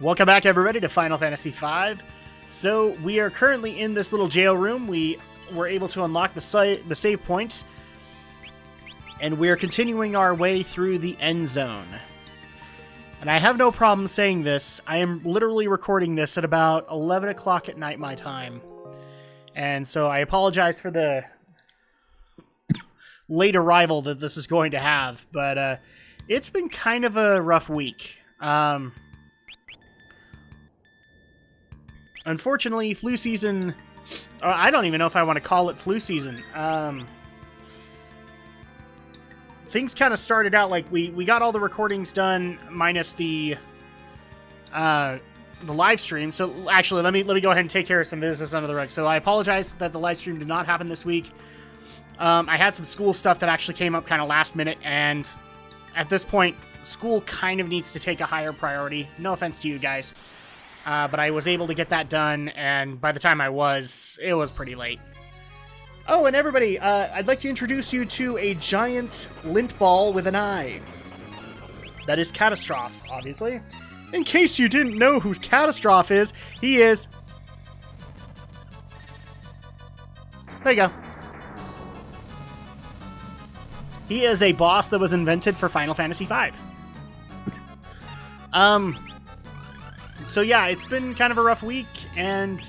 Welcome back, everybody, to Final Fantasy V. So, we are currently in this little jail room. We were able to unlock the save point, and we're continuing our way through the end zone. And I have no problem saying this. I am literally recording this at about 11 o'clock at night, my time. And so I apologize for the late arrival that this is going to have, but it's been kind of a rough week. Unfortunately, flu season... I don't even know if I want to call it flu season. Things kind of started out like we got all the recordings done minus the live stream. So actually, let me go ahead and take care of some business under the rug. So I apologize that the live stream did not happen this week. I had some school stuff that actually came up kind of last minute, and at this point, school kind of needs to take a higher priority. No offense to you guys. But I was able to get that done, and by the time it was pretty late. Oh, and everybody, I'd like to introduce you to a giant lint ball with an eye. That is Catastrophe, obviously. In case you didn't know who Catastrophe is, he is... There you go. He is a boss that was invented for Final Fantasy V. So yeah, it's been kind of a rough week, and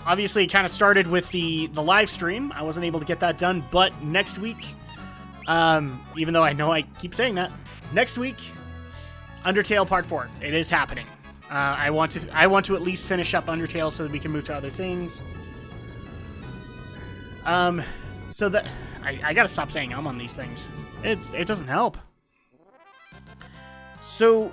obviously it kind of started with the live stream. I wasn't able to get that done, but next week, even though I know I keep saying that, next week, Undertale Part 4. It is happening. I want to at least finish up Undertale so that we can move to other things. So that I gotta stop saying on these things. It doesn't help. So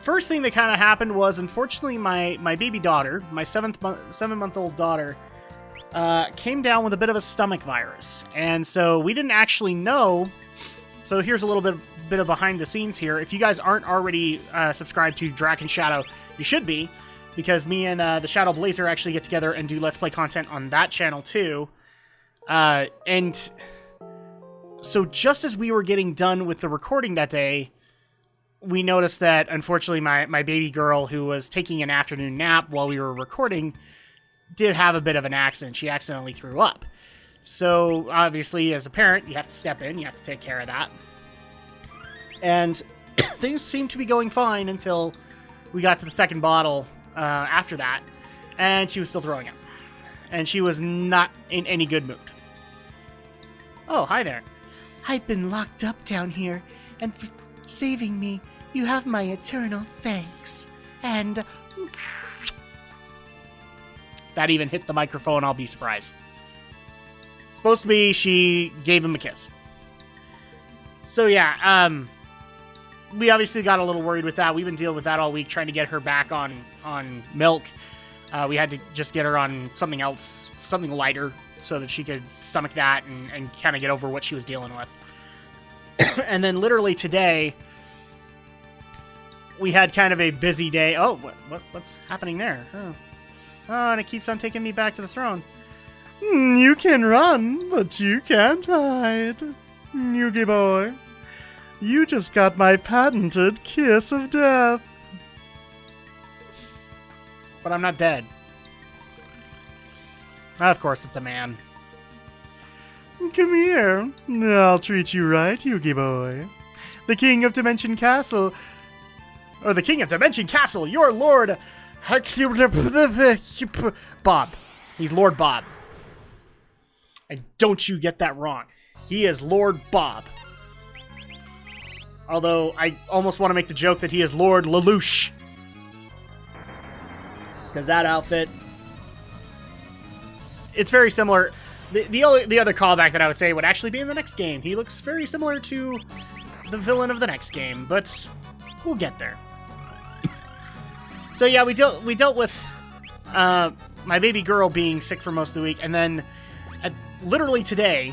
first thing that kind of happened was, unfortunately, my baby daughter, my 7-month-old daughter, came down with a bit of a stomach virus, and so we didn't actually know. So here's a little bit of behind the scenes here. If you guys aren't already subscribed to Drak and Shadow, you should be, because me and the Shadow Blazer actually get together and do Let's Play content on that channel too. And so just as we were getting done with the recording that day, we noticed that, unfortunately, my baby girl, who was taking an afternoon nap while we were recording, did have a bit of an accident. She accidentally threw up. So, obviously, as a parent, you have to step in. You have to take care of that. And things seemed to be going fine until we got to the second bottle after that, and she was still throwing up. And she was not in any good mood. Oh, hi there. I've been locked up down here, and for saving me, you have my eternal thanks. And that even hit the microphone, I'll be surprised. It's supposed to be she gave him a kiss. So yeah, we obviously got a little worried with that. We've been dealing with that all week, trying to get her back on milk. We had to just get her on something else, something lighter, so that she could stomach that and kind of get over what she was dealing with. And then literally today, we had kind of a busy day. Oh, what's happening there? Oh, and it keeps on taking me back to the throne. You can run, but you can't hide. Yugi boy, you just got my patented kiss of death. But I'm not dead. Of course, it's a man. Come here. I'll treat you right, Yugi boy. The King of Dimension Castle... Or the King of Dimension Castle, your Lord... Bob. He's Lord Bob. And don't you get that wrong. He is Lord Bob. Although, I almost want to make the joke that he is Lord Lelouch. Because that outfit... It's very similar... The other callback that I would say would actually be in the next game. He looks very similar to the villain of the next game, but we'll get there. So yeah, we dealt with my baby girl being sick for most of the week, and then literally today,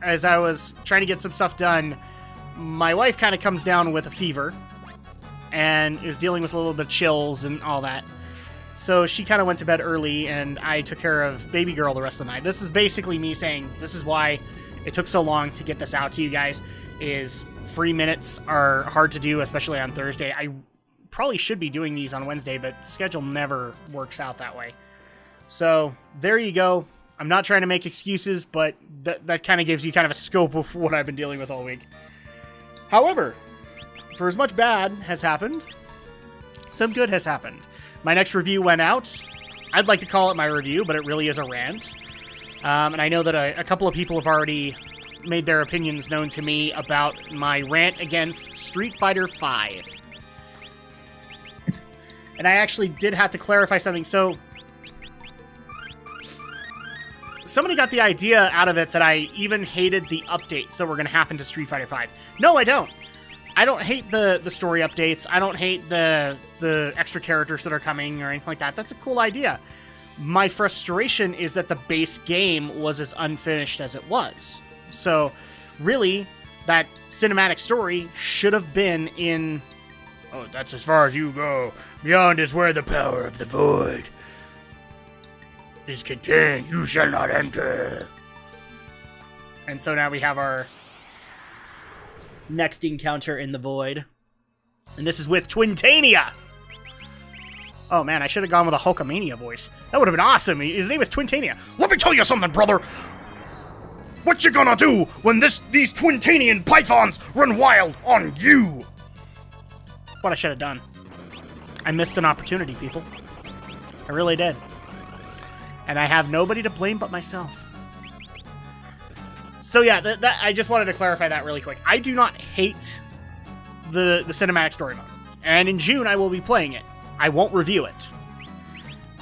as I was trying to get some stuff done, my wife kind of comes down with a fever and is dealing with a little bit of chills and all that. So she kind of went to bed early, and I took care of baby girl the rest of the night. This is basically me saying, this is why it took so long to get this out to you guys, is free minutes are hard to do, especially on Thursday. I probably should be doing these on Wednesday, but the schedule never works out that way. So there you go. I'm not trying to make excuses, but that kind of gives you kind of a scope of what I've been dealing with all week. However, for as much bad has happened, some good has happened. My next review went out. I'd like to call it my review, but it really is a rant. And I know that a couple of people have already made their opinions known to me about my rant against Street Fighter V. And I actually did have to clarify something. So, somebody got the idea out of it that I even hated the updates that were going to happen to Street Fighter V. No, I don't. I don't hate the story updates. I don't hate the extra characters that are coming or anything like that. That's a cool idea. My frustration is that the base game was as unfinished as it was. So, really, that cinematic story should have been in... Oh, that's as far as you go. Beyond is where the power of the void is contained. You shall not enter. And so now we have our next encounter in the void. And this is with Tania. Oh man, I should have gone with a Hulkamania voice. That would have been awesome. His name is Tania. Let me tell you something, brother. What you gonna do when these Twintanian pythons run wild on you? What I should have done. I missed an opportunity, people. I really did. And I have nobody to blame but myself. So yeah, I just wanted to clarify that really quick. I do not hate the cinematic story mode. And in June, I will be playing it. I won't review it.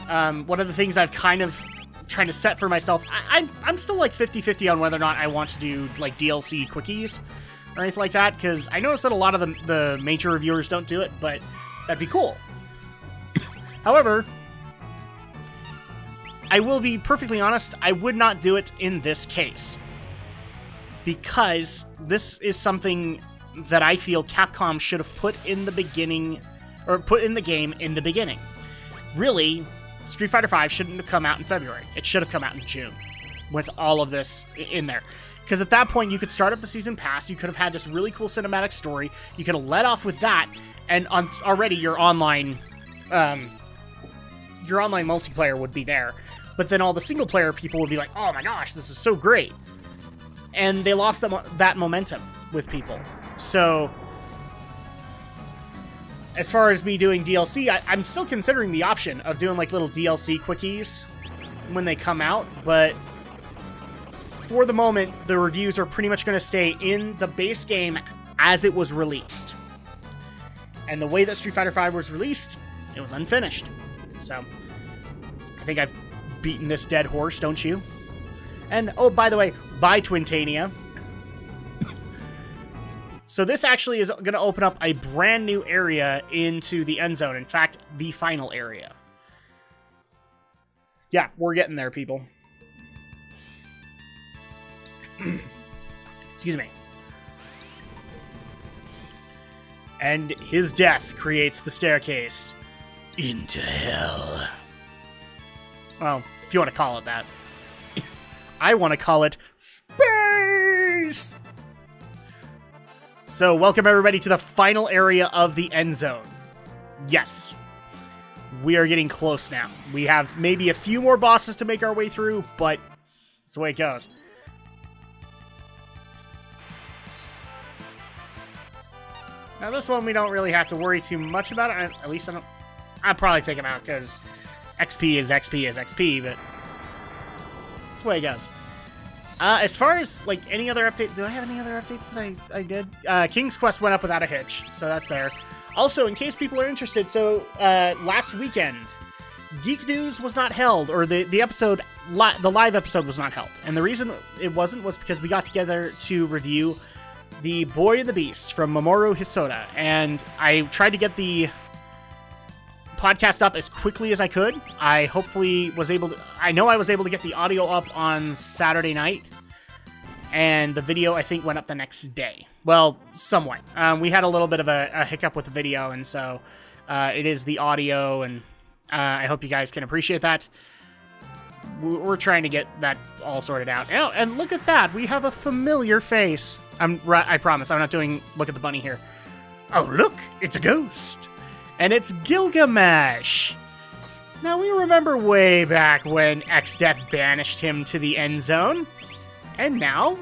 One of the things I've kind of trying to set for myself, I'm still like 50-50 on whether or not I want to do like DLC quickies or anything like that, because I noticed that a lot of the major reviewers don't do it, but that'd be cool. However, I will be perfectly honest, I would not do it in this case, because this is something that I feel Capcom should have put in the beginning, or put in the game in the beginning. Really, Street Fighter V shouldn't have come out in February. It should have come out in June with all of this in there. Because at that point, you could start up the Season Pass, you could have had this really cool cinematic story, you could have let off with that, and already your online multiplayer would be there. But then all the single-player people would be like, oh my gosh, this is so great. And they lost that momentum with people. So, as far as me doing DLC, I'm still considering the option of doing like little DLC quickies when they come out, but for the moment, the reviews are pretty much going to stay in the base game as it was released. And the way that Street Fighter V was released, it was unfinished. So, I think I've beaten this dead horse, don't you? And, oh, by the way, bye, Tania. So this actually is going to open up a brand new area into the end zone. In fact, the final area. Yeah, we're getting there, people. Excuse me. And his death creates the staircase into hell. Well, if you want to call it that. I want to call it space! So, welcome everybody to the final area of the end zone. Yes. We are getting close now. We have maybe a few more bosses to make our way through, but that's the way it goes. Now, this one we don't really have to worry too much about it. At least I don't... I'll probably take him out, because XP is XP is XP, but that's the way it goes. As far as, like, any other update... Do I have any other updates that I did? King's Quest went up without a hitch, so that's there. Also, in case people are interested, so, last weekend, Geek News was not held, or the live episode was not held. And the reason it wasn't was because we got together to review The Boy and the Beast from Mamoru Hosoda, and I tried to get the podcast up as quickly as I could. I know I was able to get the audio up on Saturday night, and the video, I think, went up the next day. Well, somewhat. We had a little bit of a hiccup with the video, and so it is the audio, and I hope you guys can appreciate that. We're trying to get that all sorted out. Oh, and look at that! We have a familiar face. I promise, I'm not doing Look at the Bunny here. Oh, look! It's a ghost! And it's Gilgamesh! Now, we remember way back when X-Death banished him to the end zone. And now,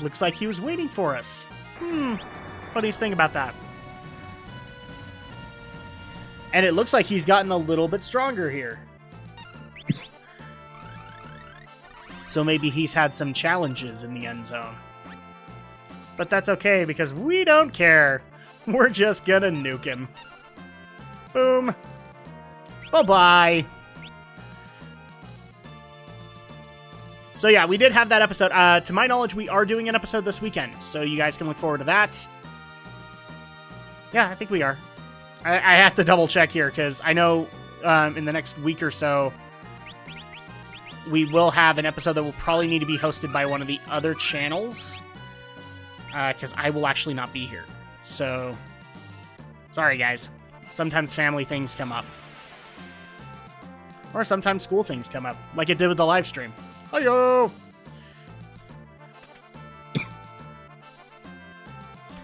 looks like he was waiting for us. What do you think about that? And it looks like he's gotten a little bit stronger here. So maybe he's had some challenges in the end zone. But that's okay, because we don't care. We're just gonna nuke him. Boom. Bye-bye. So yeah, we did have that episode. To my knowledge, we are doing an episode this weekend, so you guys can look forward to that. Yeah, I think we are. I have to double check here, because I know in the next week or so, we will have an episode that will probably need to be hosted by one of the other channels, because I will actually not be here. So, sorry guys. Sometimes family things come up. Or sometimes school things come up, like it did with the live stream. Hi-yo!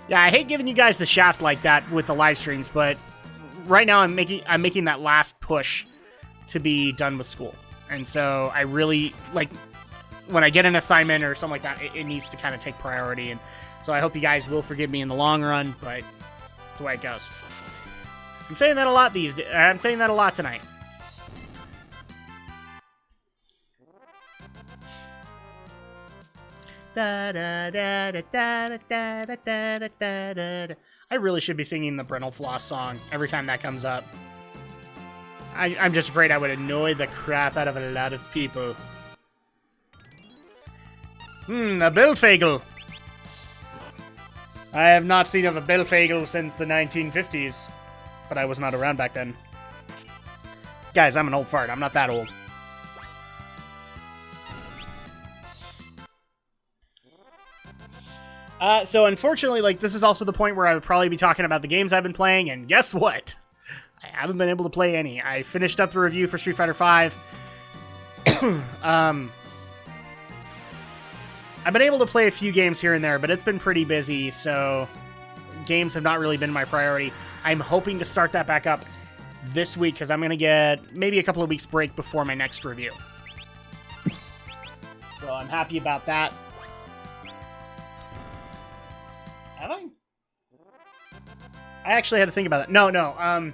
Yeah, I hate giving you guys the shaft like that with the live streams, but right now I'm making that last push to be done with school. And so I really, like, when I get an assignment or something like that, it needs to kind of take priority. And so I hope you guys will forgive me in the long run, but that's the way it goes. I'm saying that a lot I'm saying that a lot tonight. I really should be singing the Brental Floss song every time that comes up. I'm just afraid I would annoy the crap out of a lot of people. A Billfagel. I have not seen of a Billfagel since the 1950s, but I was not around back then. Guys, I'm an old fart. I'm not that old. So unfortunately, like, this is also the point where I would probably be talking about the games I've been playing, and guess what? I haven't been able to play any. I finished up the review for Street Fighter V. I've been able to play a few games here and there, but it's been pretty busy, so games have not really been my priority. I'm hoping to start that back up this week, because I'm going to get maybe a couple of weeks break before my next review. So I'm happy about that. Have I? I actually had to think about that. No.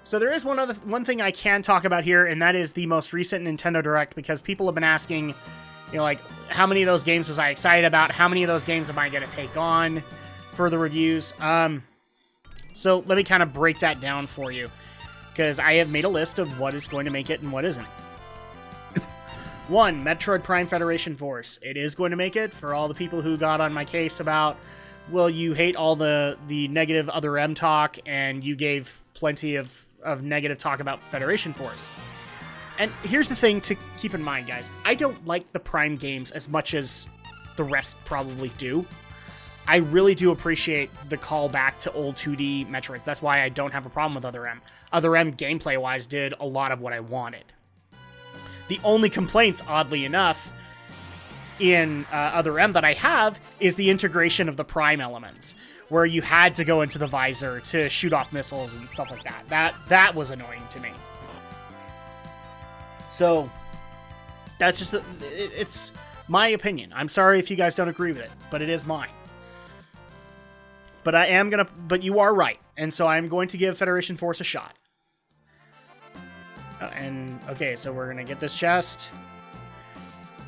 So there is one thing I can talk about here, and that is the most recent Nintendo Direct, because people have been asking, you know, like, how many of those games was I excited about? How many of those games am I going to take on for the reviews? So let me kind of break that down for you, because I have made a list of what is going to make it and what isn't. 1, Metroid Prime Federation Force. It is going to make it, for all the people who got on my case about, well, you hate all the negative Other M talk, and you gave plenty of negative talk about Federation Force. And here's the thing to keep in mind, guys. I don't like the Prime games as much as the rest probably do. I really do appreciate the callback to old 2D Metroids. That's why I don't have a problem with Other M. Other M, gameplay-wise, did a lot of what I wanted. The only complaints, oddly enough, in Other M that I have is the integration of the Prime elements, where you had to go into the visor to shoot off missiles and stuff like that. That was annoying to me. So, that's just, it's my opinion. I'm sorry if you guys don't agree with it, but it is mine. But but you are right, and so I'm going to give Federation Force a shot. And, okay, so we're gonna get this chest.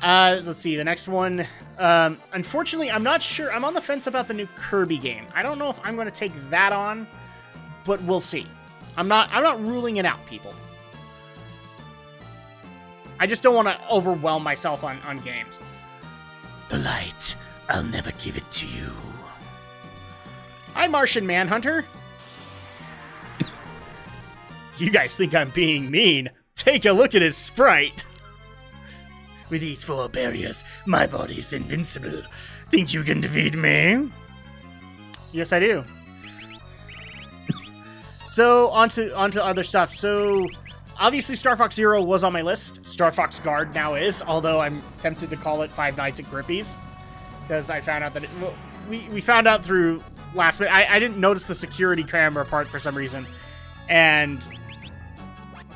Let's see, the next one. Unfortunately, I'm not sure. I'm on the fence about the new Kirby game. I don't know if I'm going to take that on, but we'll see. I'm not ruling it out, people. I just don't want to overwhelm myself on games. The light, I'll never give it to you. Hi, Martian Manhunter. You guys think I'm being mean? Take a look at his sprite. With these 4 barriers, my body's invincible. Think you can defeat me? Yes, I do. So, onto other stuff. So, obviously Star Fox Zero was on my list. Star Fox Guard now is, although I'm tempted to call it Five Nights at Grippy's, because I found out that we found out through last minute. I didn't notice the security camera part for some reason, and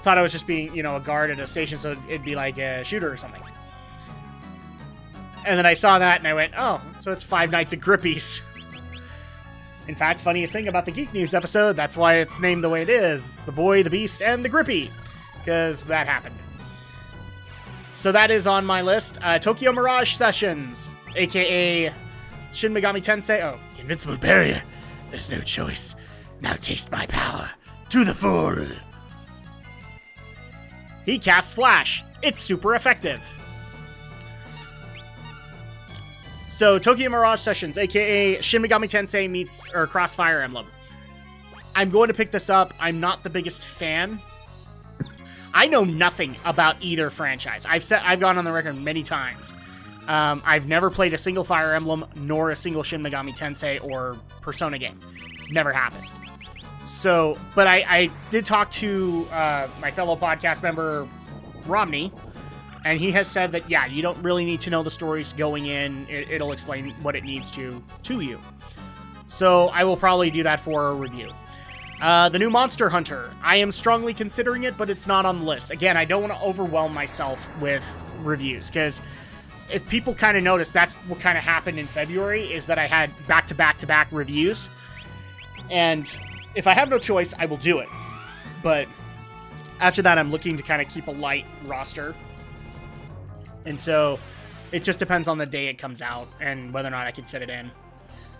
thought I was just being, a guard at a station, so it'd be like a shooter or something. And then I saw that, and I went, oh, so it's Five Nights at Grippy's. In fact, funniest thing about the Geek News episode, that's why it's named the way it is. It's the Boy, the Beast, and the Grippy, because that happened. So that is on my list. Tokyo Mirage Sessions, a.k.a. Shin Megami Tensei. Oh, Invincible Barrier. There's no choice. Now taste my power to the full. He cast Flash. It's super effective. So, Tokyo Mirage Sessions, a.k.a. Shin Megami Tensei meets Cross Fire Emblem. I'm going to pick this up. I'm not the biggest fan. I know nothing about either franchise. I've gone on the record many times. I've never played a single Fire Emblem, nor a single Shin Megami Tensei or Persona game. It's never happened. So, but I did talk to my fellow podcast member, Romney, and he has said that, yeah, you don't really need to know the stories going in. It'll explain what it needs to you. So I will probably do that for a review. The new Monster Hunter. I am strongly considering it, but it's not on the list. Again, I don't want to overwhelm myself with reviews, because if people kind of notice, that's what kind of happened in February, is that I had back-to-back-to-back reviews. And if I have no choice, I will do it. But after that, I'm looking to kind of keep a light roster. And so it just depends on the day it comes out and whether or not I can fit it in.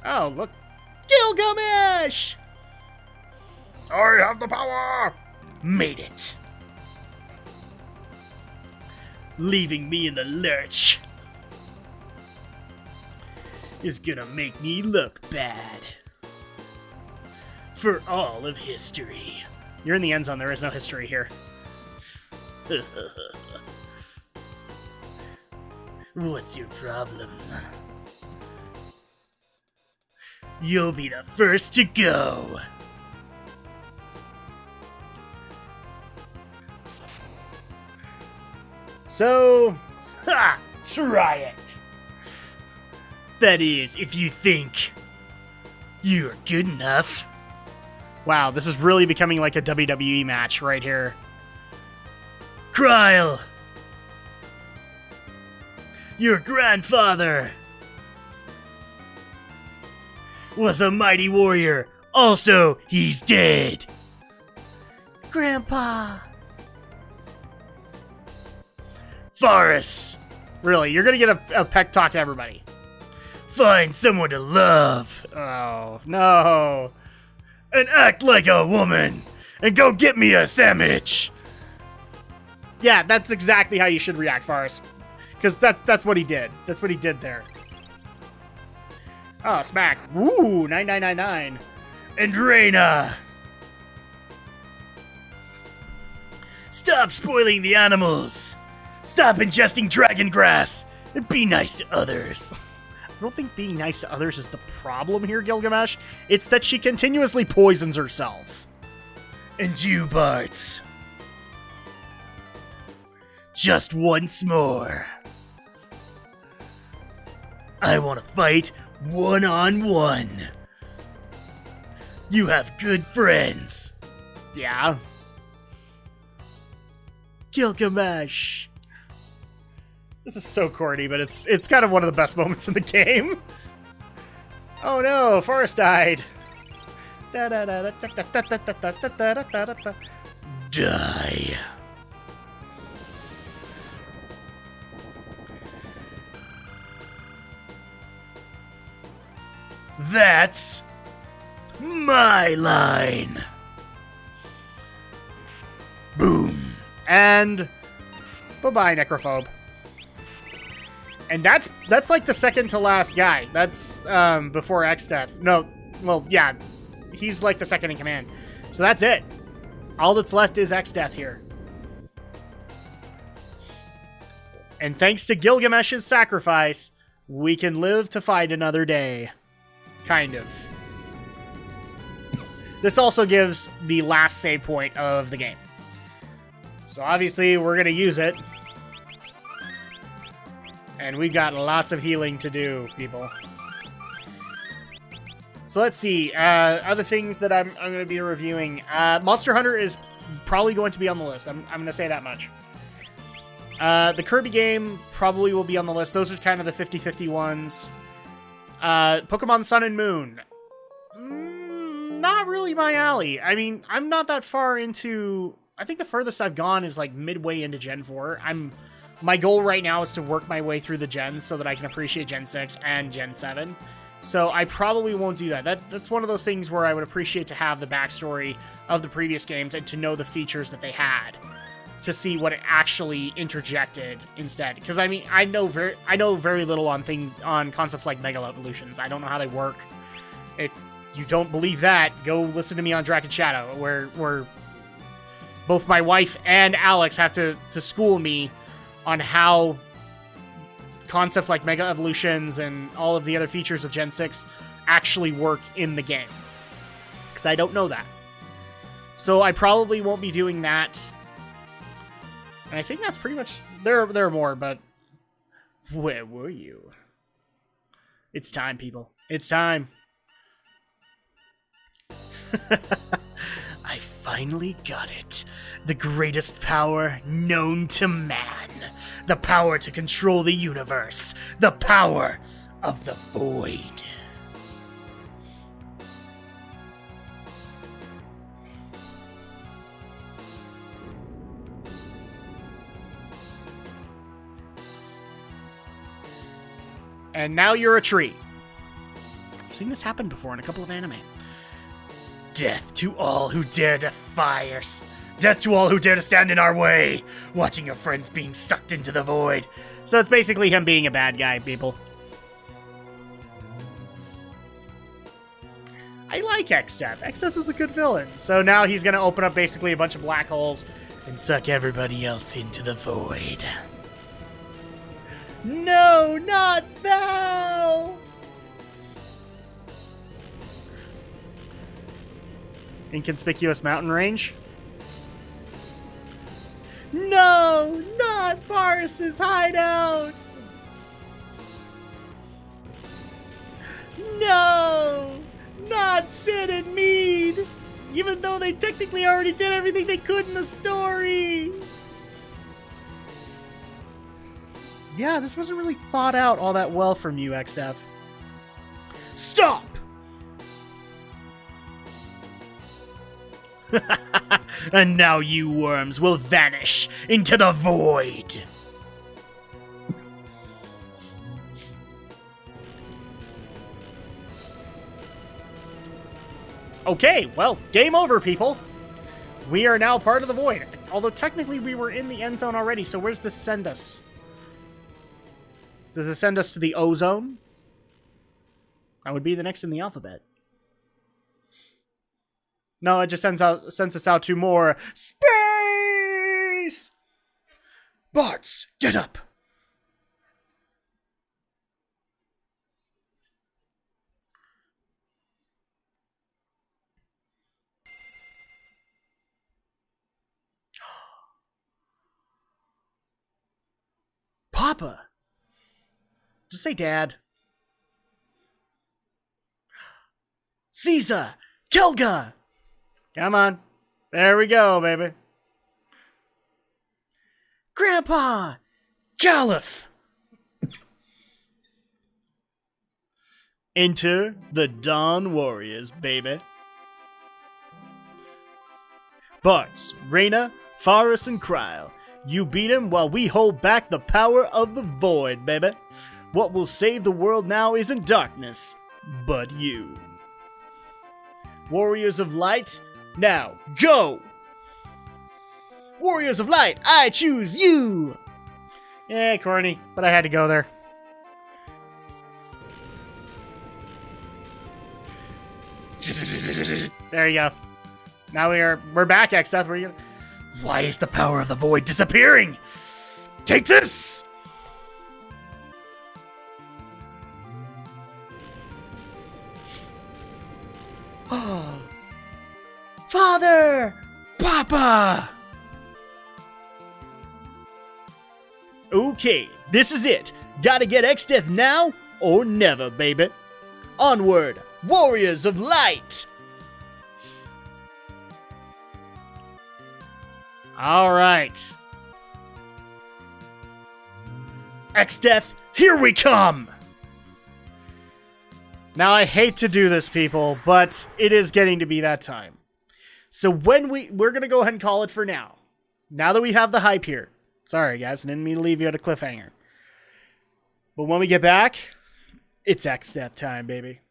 Oh, look. Gilgamesh! I have the power! Made it. Leaving me in the lurch is gonna make me look bad. For all of history. You're in the end zone. There is no history here. What's your problem? You'll be the first to go. So, try it. That is, if you think you're good enough. Wow, this is really becoming like a WWE match right here. Kryle! Your grandfather was a mighty warrior. Also, he's dead. Grandpa! Faris! Really, you're gonna get a peck talk to everybody. Find someone to love. Oh, no. And act like a woman. And go get me a sandwich. Yeah, that's exactly how you should react, Faris. Because that's what he did. That's what he did there. Oh, smack. Woo, 9999. And Reina. Stop spoiling the animals. Stop ingesting dragon grass. And be nice to others. I don't think being nice to others is the problem here, Gilgamesh. It's that she continuously poisons herself. And you, Bart. Just once more. I want to fight one-on-one. You have good friends. Yeah. Gilgamesh. This is so corny, but it's kind of one of the best moments in the game. Oh no, Forrest died. Die. That's my line. Boom. And bye-bye, Necrophobe. And that's like the second to last guy. That's before X-Death. No, well, yeah. He's like the second in command. So that's it. All that's left is X-Death here. And thanks to Gilgamesh's sacrifice, we can live to fight another day. Kind of. This also gives the last save point of the game. So obviously we're going to use it. And we got lots of healing to do, people. So let's see. Other things that I'm going to be reviewing. Monster Hunter is probably going to be on the list. I'm going to say that much. The Kirby game probably will be on the list. Those are kind of the 50-50 ones. Pokemon Sun and Moon. Not really my alley. I mean, I'm not that far into... I think the furthest I've gone is like midway into Gen 4. My goal right now is to work my way through the gens so that I can appreciate Gen 6 and Gen 7. So I probably won't do that. That's one of those things where I would appreciate to have the backstory of the previous games and to know the features that they had, to see what it actually interjected instead. Because I mean, I know very little on concepts like Mega Evolutions. I don't know how they work. If you don't believe that, go listen to me on Drak and Shadow, where both my wife and Alex have to school me on how concepts like Mega Evolutions and all of the other features of Gen 6 actually work in the game. Because I don't know that. So I probably won't be doing that. And I think that's pretty much... There are more, but... Where were you? It's time, people. It's time. I finally got it. The greatest power known to man. The power to control the universe. The power of the void. And now you're a tree. I've seen this happen before in a couple of anime. Death to all who dare defy us. Death to all who dare to stand in our way. Watching your friends being sucked into the void. So it's basically him being a bad guy, people. I like X-Death. X-Death is a good villain. So now he's going to open up basically a bunch of black holes and suck everybody else into the void. No, not thou! Inconspicuous mountain range? No, not Faris's hideout! No, not Sid and Mead! Even though they technically already did everything they could in the story! Yeah, this wasn't really thought out all that well from you, X-Dev. Stop! And now you worms will vanish into the void. Okay, well, game over, people. We are now part of the void. Although technically we were in the end zone already, so where's this send us? Does it send us to the O-Zone? That would be the next in the alphabet. No, it just sends us out to more space! Barts, get up! Papa! Just say Dad. Caesar! Kelga! Come on. There we go, baby. Grandpa! Caliph! Enter the Dawn Warriors, baby. Bartz, Reyna, Faris, and Kryle. You beat him while we hold back the power of the void, baby. What will save the world now isn't darkness, but you. Warriors of Light, now go! Warriors of Light, I choose you! Yeah, corny, but I had to go there. There you go. Now we're back, X-Death. Why is the power of the void disappearing? Take this! Oh. Father! Papa! Okay, this is it. Gotta get X-Death now or never, baby. Onward, Warriors of Light! Alright. X-Death, here we come! Now, I hate to do this, people, but it is getting to be that time. So when we're going to go ahead and call it for now. Now that we have the hype here. Sorry, guys, I didn't mean to leave you at a cliffhanger. But when we get back, it's X-Death time, baby.